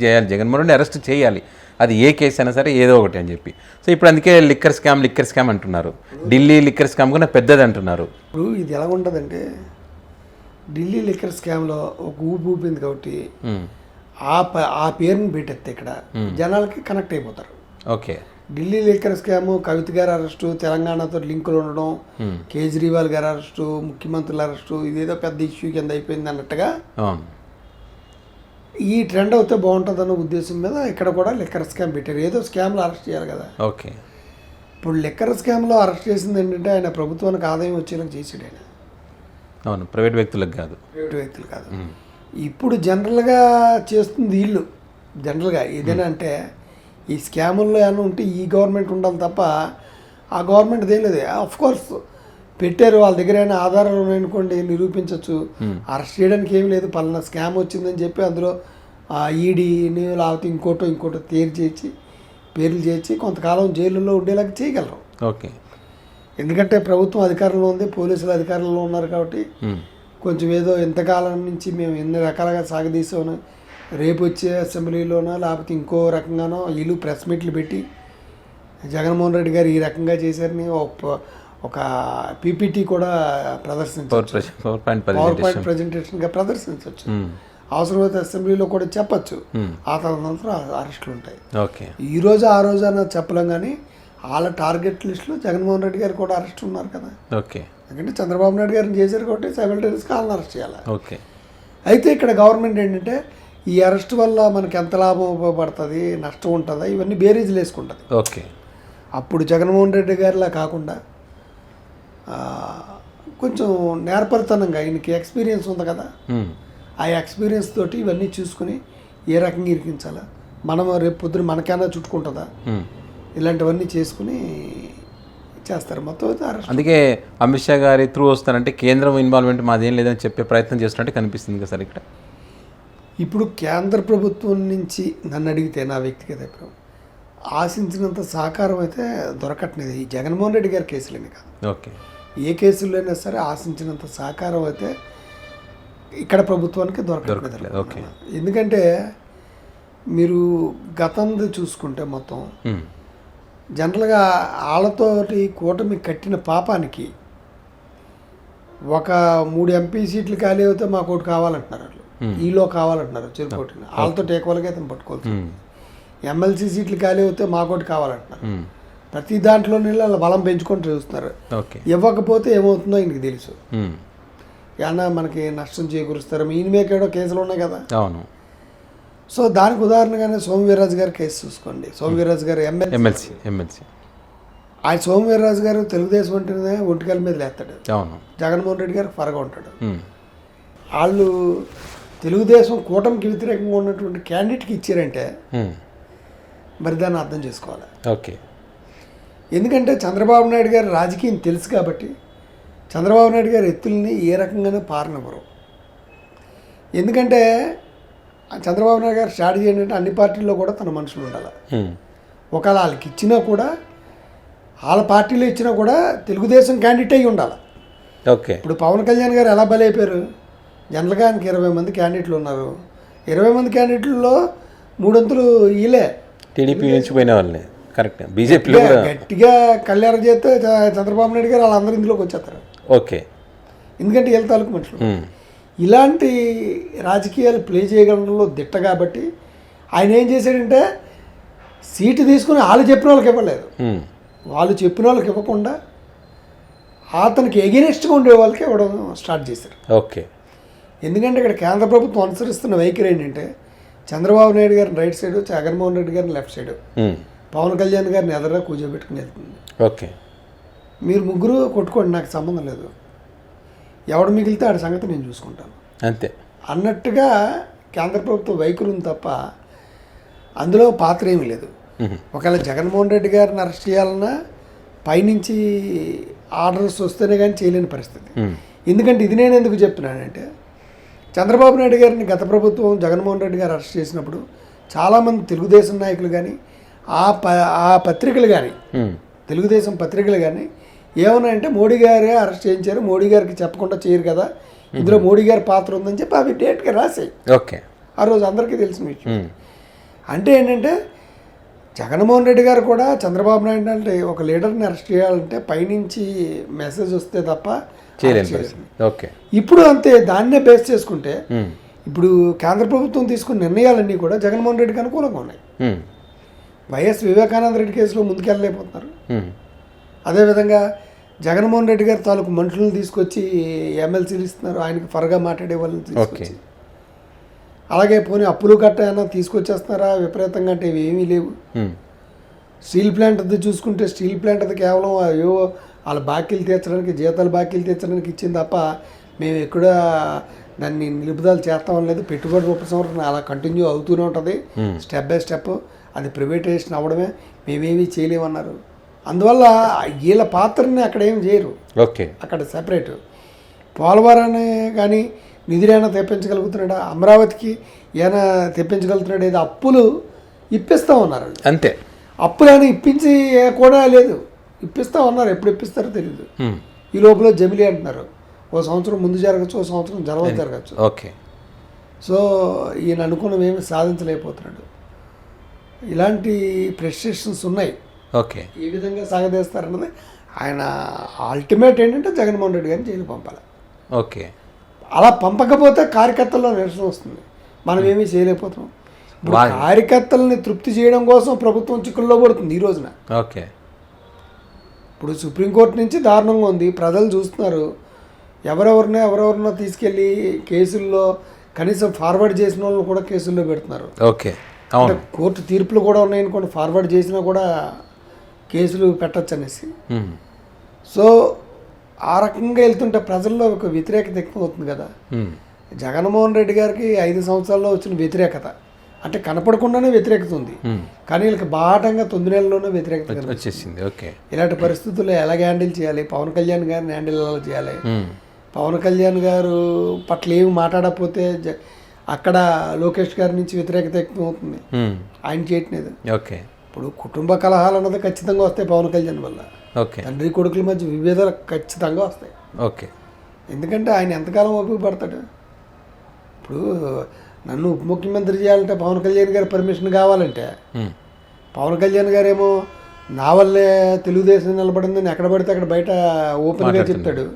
చేయాలి, జగన్మోహన్ రెడ్డి అరెస్ట్ చేయాలి, అది ఏ కేసు అయినా సరే ఏదో ఒకటి అని చెప్పి. సో ఇప్పుడు అందుకే లిక్కర్ స్కామ్ అంటున్నారు, ఢిల్లీ లిక్కర్ స్కామ్ కూడా పెద్దది అంటున్నారు. ఇప్పుడు ఇది ఎలా ఉంటుందంటే, ఢిల్లీ లిక్కర్ స్కామ్లో ఒక ఊపింది కాబట్టి ఆ పేరుని పెట్టేస్తే ఇక్కడ జనాలకి కనెక్ట్ అయిపోతారు. ఓకే, ఢిల్లీ లిక్కర్ స్కామ్, కవిత గారి అరెస్టు, తెలంగాణతో లింకులు ఉండడం, కేజ్రీవాల్ గారి అరెస్టు, ముఖ్యమంత్రుల అరెస్టు, ఇదేదో పెద్ద ఇష్యూ కింద అయిపోయింది అన్నట్టుగా ఈ ట్రెండ్ అవుతే బాగుంటుందన్న ఉద్దేశం మీద ఇక్కడ కూడా లిక్కర్ స్కామ్ పెట్టారు. ఏదో స్కామ్లో అరెస్ట్ చేయాలి కదా. ఓకే, ఇప్పుడు లిక్కర్ స్కామ్లో అరెస్ట్ చేసింది ఏంటంటే ఆయన ప్రభుత్వానికి ఆదాయం వచ్చేలా చేసాడు ఆయన. అవును, ప్రైవేట్ వ్యక్తులకు కాదు. ఇప్పుడు జనరల్గా చేస్తుంది వీళ్ళు. జనరల్గా ఏదైనా అంటే ఈ స్కాముల్లో ఏమైనా ఉంటే ఈ గవర్నమెంట్ ఉండాలి తప్ప ఆ గవర్నమెంట్ తెలియదు. ఆఫ్ కోర్స్ పెట్టారు, వాళ్ళ దగ్గర అయినా ఆధారాలు ఉన్నాయనుకోండి, నిరూపించవచ్చు. అరెస్ట్ చేయడానికి ఏమి లేదు, పలానా స్కామ్ వచ్చిందని చెప్పి అందులో ఈడీని లేకపోతే ఇంకోటో చేర్చి పేర్లు చేర్చి కొంతకాలం జైలులో ఉండేలాగా చేయగలరు. ఓకే, ఎందుకంటే ప్రభుత్వం అధికారంలో ఉంది, పోలీసులు అధికారంలో ఉన్నారు కాబట్టి కొంచెం ఏదో ఇంతకాలం నుంచి మేము ఎన్ని రకాలుగా సాగదీసామని రేపు వచ్చే అసెంబ్లీలోనో లేకపోతే ఇంకో రకంగానో వీళ్ళు ప్రెస్ మీట్లు పెట్టి జగన్మోహన్ రెడ్డి గారు ఈ రకంగా చేశారని ఒక పీపీటీ కూడా ప్రదర్శించవచ్చు, పవర్ పాయింట్ ప్రజెంటేషన్గా ప్రదర్శించవచ్చు. అవసరమైతే అసెంబ్లీలో కూడా చెప్పచ్చు. ఆ తర్వాత అరెస్టులు ఉంటాయి. ఓకే, ఈ రోజు ఆ రోజు అన్నది చెప్పలేం, కానీ వాళ్ళ టార్గెట్ లిస్టులో జగన్మోహన్ రెడ్డి గారు కూడా అరెస్ట్ ఉన్నారు కదా. ఓకే, ఎందుకంటే చంద్రబాబు నాయుడు గారిని చేశారు కాబట్టి సైమల్టేనియస్గా వాళ్ళని అరెస్ట్ చేయాలి. ఓకే, అయితే ఇక్కడ గవర్నమెంట్ ఏంటంటే ఈ అరెస్ట్ వల్ల మనకి ఎంత లాభం ఉపయోగపడుతుంది, నష్టం ఉంటుందా, ఇవన్నీ బేరీజులు వేసుకుంటుంది. ఓకే, అప్పుడు జగన్మోహన్ రెడ్డి గారిలా కాకుండా కొంచెం నేర్పరితనంగా ఆయనకి ఎక్స్పీరియన్స్ ఉంది కదా, ఆ ఎక్స్పీరియన్స్ తోటి ఇవన్నీ చూసుకుని ఏ రకంగా ఇరికించాలా, మనం రేపు పొద్దున మనకైనా చుట్టుకుంటుందా, ఇలాంటివన్నీ చేసుకుని చేస్తారు మొత్తం. అందుకే అమిత్ షా గారి త్రూ వస్తారంటే కేంద్రం ఇన్వాల్వ్మెంట్ మాదేం లేదని చెప్పే ప్రయత్నం చేస్తున్నట్టు కనిపిస్తుంది కదా సార్ ఇక్కడ. ఇప్పుడు కేంద్ర ప్రభుత్వం నుంచి నన్ను అడిగితే నా వ్యక్తిగత అభిప్రాయం ఆశించినంత సహకారం అయితే దొరకట్లేదు ఈ జగన్మోహన్ రెడ్డి గారి కేసులని కాదు. ఓకే, ఏ కేసుల్లో అయినా సరే ఆశించినంత సహకారం అయితే ఇక్కడ ప్రభుత్వానికి దొరకట్లేదు. ఓకే, ఎందుకంటే మీరు గతంది చూసుకుంటే మొత్తం జనరల్గా వాళ్ళతోటి కూటమి కట్టిన పాపానికి ఒక 3 ఎంపీ సీట్లు ఖాళీ అయితే మాకు ఒకటి కావాలంటున్నారు, వాళ్ళు ఈలో కావాలంటున్నారు చెరుకోటిని, వాళ్ళతో టేకవల్గా అయితే పట్టుకోవచ్చు. ఎమ్మెల్సీ సీట్లు ఖాళీ అయితే మాకోటి కావాలంటున్నారు. ప్రతి దాంట్లోనే వాళ్ళ బలం పెంచుకొని చూస్తున్నారు. ఇవ్వకపోతే ఏమవుతుందో ఈయనకి తెలుసు, ఏమన్నా మనకి నష్టం చేకూరుస్తారు. ఈయన మీకేడో కేసులు ఉన్నాయి కదా. అవును. సో దానికి ఉదాహరణగానే సోమవీర్రాజు గారి కేసు చూసుకోండి. సోమవీర్రాజు గారు ఎమ్మెల్సీ. ఆయన సోమవీర్రాజు గారు తెలుగుదేశం అంటేనే ఒంటికాల మీద లేస్తాడు. అవును. జగన్మోహన్ రెడ్డి గారికి ఫరగా ఉంటాడు. వాళ్ళు తెలుగుదేశం కూటమికి వ్యతిరేకంగా ఉన్నటువంటి క్యాండిడేట్కి ఇచ్చారంటే మరి దాన్ని అర్థం చేసుకోవాలి. ఓకే, ఎందుకంటే చంద్రబాబు నాయుడు గారి రాజకీయం తెలుసు కాబట్టి చంద్రబాబు నాయుడు గారి ఎత్తుల్ని ఏ రకంగానే పారనివ్వరు. ఎందుకంటే చంద్రబాబు నాయుడు గారు స్ట్రాటజీ ఏంటంటే అన్ని పార్టీల్లో కూడా తన మనుషులు ఉండాలి. ఒకవేళ వాళ్ళకి ఇచ్చినా కూడా వాళ్ళ పార్టీలో ఇచ్చినా కూడా తెలుగుదేశం క్యాండిడేట్ అయ్యి ఉండాలి. ఓకే, ఇప్పుడు పవన్ కళ్యాణ్ గారు ఎలా బలైపోయారు, జనరల్గా ఆయనకి 20 మంది క్యాండిడేట్లు ఉన్నారు. 20 మంది క్యాండిడేట్లలో 3 వంతులు వీళ్ళే టీడీపీ నుంచి పోయిన వాళ్ళే. కరెక్ట్. బీజేపీలో గట్టిగా కళ్యాణ్ చేస్తే చంద్రబాబు నాయుడు గారు వాళ్ళందరూ ఇందులోకి వచ్చేస్తారు. ఓకే, ఎందుకంటే వీళ్ళ తాలూకు మనుషులు ఇలాంటి రాజకీయాలు ప్లే చేయడంలో దిట్ట కాబట్టి ఆయన ఏం చేశాడంటే సీటు తీసుకుని వాళ్ళు చెప్పిన వాళ్ళకి ఇవ్వలేదు, వాళ్ళు చెప్పిన వాళ్ళకి ఇవ్వకుండా అతనికి ఎగెనిస్ట్గా ఉండే వాళ్ళకి ఇవ్వడం స్టార్ట్ చేశారు. ఓకే, ఎందుకంటే ఇక్కడ కేంద్ర ప్రభుత్వం అనుసరిస్తున్న వైఖరి ఏంటంటే చంద్రబాబు నాయుడు గారిని రైట్ సైడ్, జగన్మోహన్ రెడ్డి గారిని లెఫ్ట్ సైడ్, పవన్ కళ్యాణ్ గారిని ఎదరగా కూర్చోబెట్టుకుని వెళ్తుంది. ఓకే, మీరు ముగ్గురు కొట్టుకోండి, నాకు సంబంధం లేదు, ఎవడు మిగిలితే ఆడి సంగతి నేను చూసుకుంటాను అంతే అన్నట్టుగా కేంద్ర ప్రభుత్వం వైఖరి ఉంది తప్ప అందులో పాత్ర ఏమీ లేదు. ఒకవేళ జగన్మోహన్ రెడ్డి గారిని అరెస్ట్ చేయాలన్నా పైనుంచి ఆర్డర్స్ వస్తేనే కానీ చేయలేని పరిస్థితి. ఎందుకంటే ఇది నేను ఎందుకు చెప్తున్నానంటే చంద్రబాబు నాయుడు గారిని గత ప్రభుత్వం జగన్మోహన్ రెడ్డి గారు అరెస్ట్ చేసినప్పుడు చాలామంది తెలుగుదేశం నాయకులు కానీ ఆ పత్రికలు కానీ తెలుగుదేశం పత్రికలు కానీ ఏమన్నాయంటే మోడీ గారే అరెస్ట్ చేయించారు, మోడీ గారికి చెప్పకుండా చేయరు కదా, ఇందులో మోడీ గారి పాత్ర ఉందని చెప్పి అవి డేట్గా రాసాయి. ఓకే, ఆ రోజు అందరికీ తెలిసిన విషయం. అంటే ఏంటంటే జగన్మోహన్ రెడ్డి గారు కూడా చంద్రబాబు నాయుడు అంటే ఒక లీడర్ని అరెస్ట్ చేయాలంటే పైనుంచి మెసేజ్ వస్తే తప్ప చేయలేము. ఓకే. ఇప్పుడు అంతే, దాన్నే బేస్ చేసుకుంటే ఇప్పుడు కేంద్ర ప్రభుత్వం తీసుకున్న నిర్ణయాలన్నీ కూడా జగన్మోహన్ రెడ్డికి అనుకూలంగా ఉన్నాయి. వైఎస్ వివేకానంద రెడ్డి కేసులో ముందుకెళ్ళలేకపోతున్నారు. అదేవిధంగా జగన్మోహన్ రెడ్డి గారి తాలూకు మనుషులను తీసుకొచ్చి ఎమ్మెల్సీలు ఇస్తున్నారు, ఆయనకి ఫరగా మాట్లాడే వాళ్ళని తీసుకొచ్చి. అలాగే పోనీ అప్పులు కట్ట ఏమన్నా తీసుకొచ్చేస్తున్నారా విపరీతంగా అంటే ఇవి ఏమీ లేవు. స్టీల్ ప్లాంట్ అది చూసుకుంటే స్టీల్ ప్లాంట్ అది కేవలం అయ్యో వాళ్ళ బాకీలు తీర్చడానికి, జీతాలు బాకీలు తీర్చడానికి ఇచ్చింది తప్ప మేము ఎక్కడ దాన్ని నిలుపుదల చేస్తామని లేదు. పెట్టుబడి ఉపసంహరణ అలా కంటిన్యూ అవుతూనే ఉంటుంది స్టెప్ బై స్టెప్. అది ప్రైవేటైజేషన్ అవ్వడమే, మేమేమీ చేయలేమన్నారు. అందువల్ల వీళ్ళ పాత్రని అక్కడ ఏం చేయరు. ఓకే. అక్కడ సెపరేట్. పోలవరాన్ని కానీ నిధులైనా తెప్పించగలుగుతున్నాడా, అమరావతికి ఏమైనా తెప్పించగలుగుతున్నాడు, ఏదో అప్పులు ఇప్పిస్తూ ఉన్నారు అంతే. అప్పులైనా ఇప్పించి కూడా లేదు, ఇప్పిస్తూ ఉన్నారు. ఎప్పుడు ఇప్పిస్తారో తెలియదు. ఈ లోపల జమిలీ అంటున్నారు, ఓ సంవత్సరం ముందు జరగచ్చు, ఓ సంవత్సరం జరగచ్చు. ఓకే. సో ఈయన అనుకున్నవేమి సాధించలేకపోతున్నాడు. ఇలాంటి ప్రెస్టేషన్స్ ఉన్నాయి. ఓకే. ఈ విధంగా సాగదీస్తారన్నది ఆయన అల్టిమేట్ ఏంటంటే జగన్మోహన్ రెడ్డి గారిని జైలు పంపాలి. ఓకే. అలా పంపకపోతే కార్యకర్తల్లో నిరసన వస్తుంది, మనం ఏమీ చేయలేకపోతున్నాం. ఇప్పుడు కార్యకర్తల్ని తృప్తి చేయడం కోసం ప్రభుత్వం చిక్కుల్లో పడుతుంది ఈ రోజున. ఓకే. ఇప్పుడు సుప్రీంకోర్టు నుంచి దారుణంగా ఉంది, ప్రజలు చూస్తున్నారు. ఎవరెవరినో తీసుకెళ్ళి కేసుల్లో కనీసం ఫార్వర్డ్ చేసిన వాళ్ళని కూడా కేసుల్లో పెడుతున్నారు. ఓకే. అంటే కోర్టు తీర్పులు కూడా ఉన్నాయనుకోండి, ఫార్వర్డ్ చేసినా కూడా కేసులు పెట్టచ్చు అనేసి. సో ఆ రకంగా వెళ్తుంటే ప్రజల్లో ఒక వ్యతిరేకత ఎక్కువ అవుతుంది కదా. జగన్మోహన్ రెడ్డి గారికి 5 సంవత్సరాల్లో వచ్చిన వ్యతిరేకత అంటే కనపడకుండానే వ్యతిరేకత ఉంది, కానీ వీళ్ళకి బాటంగా 9 నెలల్లోనే వ్యతిరేకత వచ్చేసింది. ఓకే. ఇలాంటి పరిస్థితుల్లో ఎలాగ హ్యాండిల్ చేయాలి, పవన్ కళ్యాణ్ గారిని హ్యాండిల్ ఎలా చేయాలి, పవన్ కళ్యాణ్ గారు పట్ల ఏమి మాట్లాడకపోతే అక్కడ లోకేష్ గారి నుంచి వ్యతిరేకత ఎక్కువ అవుతుంది, ఆయన చేయట్లేదు. ఓకే. ఇప్పుడు కుటుంబ కలహాలు అన్నది ఖచ్చితంగా వస్తాయి పవన్ కళ్యాణ్ వల్ల. ఓకే. తండ్రి కొడుకుల మధ్య విభేదాలు ఖచ్చితంగా వస్తాయి. ఓకే. ఎందుకంటే ఆయన ఎంతకాలం ఓపిక పడతాడు. ఇప్పుడు నన్ను ఉప ముఖ్యమంత్రి చేయాలంటే పవన్ కళ్యాణ్ గారి పర్మిషన్ కావాలంటే, పవన్ కళ్యాణ్ గారేమో నా వల్లే తెలుగుదేశం నిలబడిందని ఎక్కడ పడితే అక్కడ బయట ఓపెన్గా చెప్తాడు.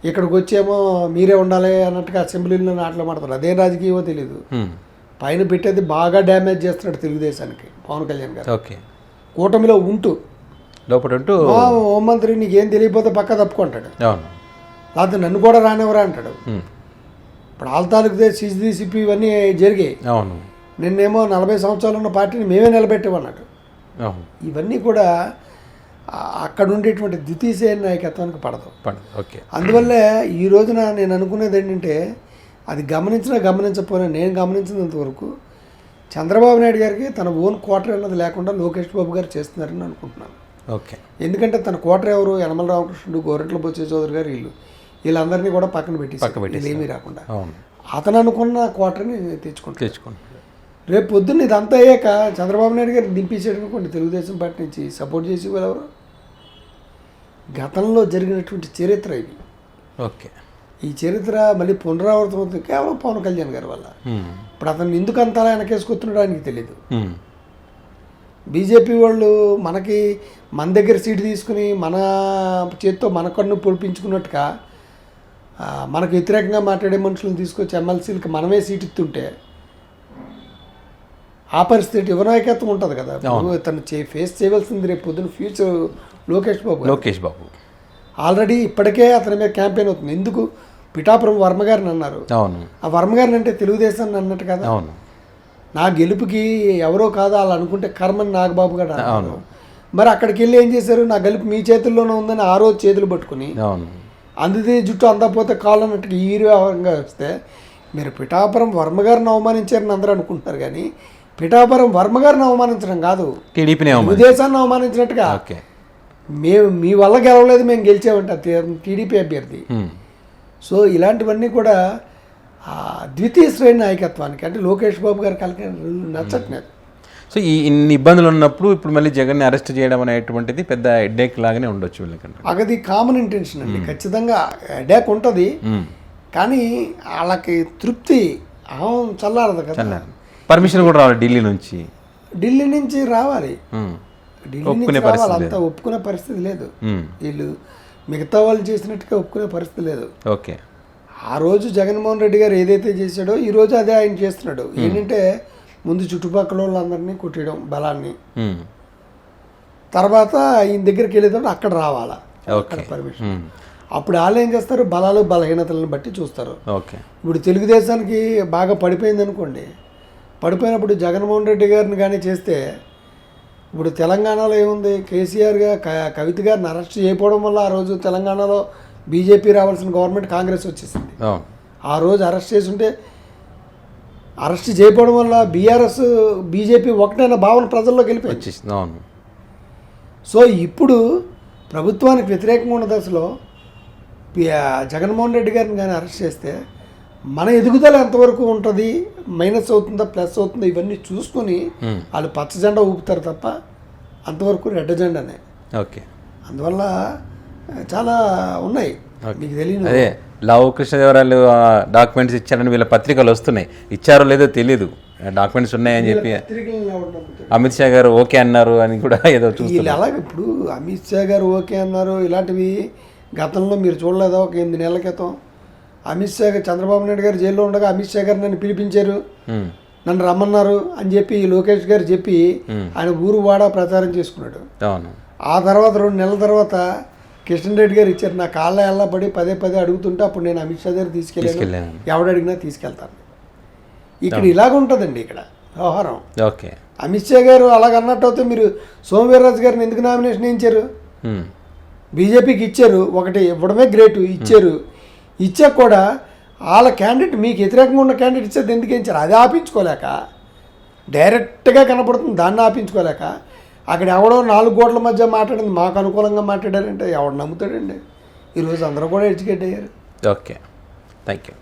ఇక్కడికి వచ్చేమో మీరే ఉండాలి అన్నట్టుగా అసెంబ్లీలో నాటలు మాడతారు. అదే రాజకీయమో తెలీదు. పైన పెట్టేది బాగా డ్యామేజ్ చేస్తున్నాడు తెలుగుదేశానికి పవన్ కళ్యాణ్ గారు. ఓకే. కూటమిలో ఉంటూ లోపల ఉంటూ హోంమంత్రి నీకేం తెలియకపోతే పక్క తప్పుకుంటాడు, లేకపోతే నన్ను కూడా రానివ్వరా అంటాడు. ఇప్పుడు ఆల్తాలకు సిపి ఇవన్నీ జరిగాయి. అవును. నిన్నేమో 40 సంవత్సరాలు ఉన్న పార్టీని మేమే నిలబెట్టామన్నాడు. ఇవన్నీ కూడా అక్కడ ఉండేటువంటి ద్వితీయ నాయకత్వానికి పడదు. ఓకే. అందువల్లే ఈ రోజున నేను అనుకునేది ఏంటంటే, అది గమనించకపోయినా నేను గమనించినంత వరకు చంద్రబాబు నాయుడు గారికి తన ఓన్ క్వార్టర్ అన్నది లేకుండా లోకేష్ బాబు గారు చేస్తున్నారని అనుకుంటున్నాను. ఓకే. ఎందుకంటే తన క్వార్టర్ ఎవరు, యనమల రామకృష్ణుడు, గోరెట్ల బొత్స చౌదరి గారు, వీళ్ళందరినీ కూడా పక్కన పెట్టి ఏమీ రాకుండా అతను అనుకున్న క్వార్టర్ని తెచ్చుకుంటాడు. రేపు పొద్దున్న ఇదంతా అయ్యాక చంద్రబాబు నాయుడు గారు దింపించాడు అనుకోండి, తెలుగుదేశం పార్టీ నుంచి సపోర్ట్ చేసి ఎవరు. గతంలో జరిగినటువంటి చరిత్ర ఇది. ఓకే. ఈ చరిత్ర మళ్ళీ పునరావృతం అవుతుంది కేవలం పవన్ కళ్యాణ్ గారి వల్ల. ఇప్పుడు అతను ఎందుకు అంతలా వెనకేసుకొస్తున్నాడో ఆయనకి తెలియదు. బీజేపీ వాళ్ళు మన దగ్గర సీటు తీసుకుని మన చేత్తో మన కన్ను పొడిపించుకున్నట్టుగా మనకు వ్యతిరేకంగా మాట్లాడే మనుషులను తీసుకొచ్చి ఎమ్మెల్సీలకి మనమే సీటు ఇస్తుంటే ఆ పరిస్థితి యువ నాయకత్వం ఉంటుంది కదా. తను ఫేస్ చేయవలసింది రేపు పొద్దున ఫ్యూచర్ లోకేష్ బాబు. ఆల్రెడీ ఇప్పటికే అతని మీద క్యాంపెయిన్ అవుతుంది. ఎందుకు పిఠాపురం వర్మ గారిని అన్నారు. ఆ వర్మ గారిని అంటే తెలుగుదేశాన్ని అన్నట్టు కదా. నా గెలుపుకి ఎవరో కాదు వాళ్ళు అనుకుంటే కర్మని నాగబాబు గారు అన్నారు. మరి అక్కడికి వెళ్ళి ఏం చేశారు, నా గెలుపు మీ చేతుల్లోనే ఉందని ఆ రోజు చేతులు పట్టుకుని అందుది జుట్టు అందకపోతే కాళ్ళు అన్నట్టుగా ఈ వ్యవహారంగా వస్తే మీరు పిఠాపురం వర్మ గారిని అవమానించారని అందరూ అనుకుంటున్నారు. కానీ పిఠాపురం వర్మ గారిని అవమానించడం కాదు, తెలుగుదేశాన్ని అవమానించినట్టుగా. మేము మీ వల్ల గెలవలేదు, మేము గెలిచామంట టీడీపీ అభ్యర్థి. సో ఇలాంటివన్నీ కూడా ద్వితీయ శ్రేణి నాయకత్వానికి అంటే లోకేష్ బాబు గారి కలిగి నచ్చట్లేదు. సో ఇన్ని ఇబ్బందులు ఉన్నప్పుడు ఇప్పుడు మళ్ళీ జగన్ని అరెస్ట్ చేయడం అనేటువంటిది పెద్ద హెడ్ఏక్ లాగానే ఉండొచ్చు వీళ్ళకంటే. అది కామన్ ఇంటెన్షన్ అండి. ఖచ్చితంగా హెడ్ఏక్ ఉంటుంది, కానీ వాళ్ళకి తృప్తి చల్లారదు కదా. పర్మిషన్ కూడా రావాలి ఢిల్లీ నుంచి. ఢిల్లీ నుంచి రావాలి, ఉమ్. ఢిల్లీ ఒప్పుకునే నుంచి పరిస్థితి రావాలి, అంతా ఒప్పుకునే పరిస్థితి లేదు. ఉమ్. వీళ్ళు మిగతా వాళ్ళు చేసినట్టుగా ఒప్పుకునే పరిస్థితి లేదు. ఓకే. ఆ రోజు జగన్మోహన్ రెడ్డి గారు ఏదైతే చేశాడో ఈ రోజు అదే ఆయన చేస్తున్నాడు. ఏంటంటే ముందు చుట్టుపక్కల వాళ్ళందరినీ కొట్టడం బలాన్ని, ఉమ్. తర్వాత ఈయన దగ్గరికి వెళ్ళేటప్పుడు అక్కడ రావాలా అక్కడ ఓకే. పర్మిషన్. ఉమ్. అప్పుడు వాళ్ళు ఏం చేస్తారు, బలాలు బలహీనతలను బట్టి చూస్తారు. ఓకే. ఇప్పుడు తెలుగుదేశానికి బాగా పడిపోయింది అనుకోండి, పడిపోయినప్పుడు జగన్మోహన్ రెడ్డి గారిని కానీ చేస్తే, ఇప్పుడు తెలంగాణలో ఏముంది, కేసీఆర్గా కవిత గారిని అరెస్ట్ చేయకపోవడం వల్ల ఆ రోజు తెలంగాణలో బీజేపీ రావాల్సిన గవర్నమెంట్ కాంగ్రెస్ వచ్చేసింది. అవును. ఆ రోజు అరెస్ట్ చేసుంటే, అరెస్ట్ చేయకపోవడం వల్ల బీఆర్ఎస్ బీజేపీ ఒకటైన భావన ప్రజల్లోకి వెళ్ళిపోయింది. వచ్చేసింది. అవును. సో ఇప్పుడు ప్రభుత్వానికి వ్యతిరేకంగా ఉన్న దశలో జగన్మోహన్ రెడ్డి గారిని కానీ అరెస్ట్ చేస్తే మన ఎదుగుదల ఎంతవరకు ఉంటుంది, మైనస్ అవుతుందా ప్లస్ అవుతుందా ఇవన్నీ చూసుకొని వాళ్ళు పచ్చ జెండా ఊపుతారు తప్ప అంతవరకు రెడ్ జెండానే. ఓకే. అందువల్ల చాలా ఉన్నాయి మీకు తెలియదు. అదే లావు కృష్ణదేవరాయలు డాక్యుమెంట్స్ ఇచ్చారని వీళ్ళ పత్రికలు వస్తున్నాయి, ఇచ్చారో లేదో తెలీదు, డాక్యుమెంట్స్ ఉన్నాయని చెప్పి అమిత్ షా గారు ఓకే అన్నారు అని కూడా ఏదో చూస్తున్నారు. అలాగే ఇప్పుడు అమిత్ షా గారు ఓకే అన్నారు, ఇలాంటివి గతంలో మీరు చూడలేదా? ఒక 8 నెలల క్రితం అమిత్ షా గారు, చంద్రబాబు నాయుడు గారు జైల్లో ఉండగా అమిత్ షా గారు నన్ను పిలిపించారు, నన్ను రమ్మన్నారు అని చెప్పి లోకేష్ గారు చెప్పి ఆయన ఊరు వాడా ప్రచారం చేసుకున్నాడు. అవును. ఆ తర్వాత 2 నెలల తర్వాత కిషన్ రెడ్డి గారు ఇచ్చారు, నా కాళ్ళ ఎల్లబడి పదే అడుగుతుంటే అప్పుడు నేను అమిత్ షా గారు తీసుకెళ్ళాను, ఎవడడిగినా తీసుకెళ్తాను. ఇక్కడ ఇలాగ ఉంటుందండి ఇక్కడ వ్యవహారం. ఓకే. అమిత్ షా గారు అలాగన్నట్టు అయితే మీరు సోమవీర్రాజు గారిని ఎందుకు నామినేషన్ ఇచ్చారు? బీజేపీకి ఇచ్చారు, ఒకటి ఇవ్వడమే గ్రేటు, ఇచ్చారు. ఇచ్చాక కూడా వాళ్ళ క్యాండిడేట్ మీకు వ్యతిరేకంగా ఉన్న క్యాండిడేట్ ఇచ్చేది ఎందుకు ఇచ్చారు? అది ఆపించుకోలేక, డైరెక్ట్గా కనపడుతుంది దాన్ని ఆపించుకోలేక, అక్కడ ఎవడో 4 గోట్ల మధ్య మాట్లాడింది మాకు అనుకూలంగా మాట్లాడారంటే ఎవడు నమ్ముతాడండి? ఈరోజు అందరూ కూడా ఎడ్యుకేట్ అయ్యారు. ఓకే. Thank you.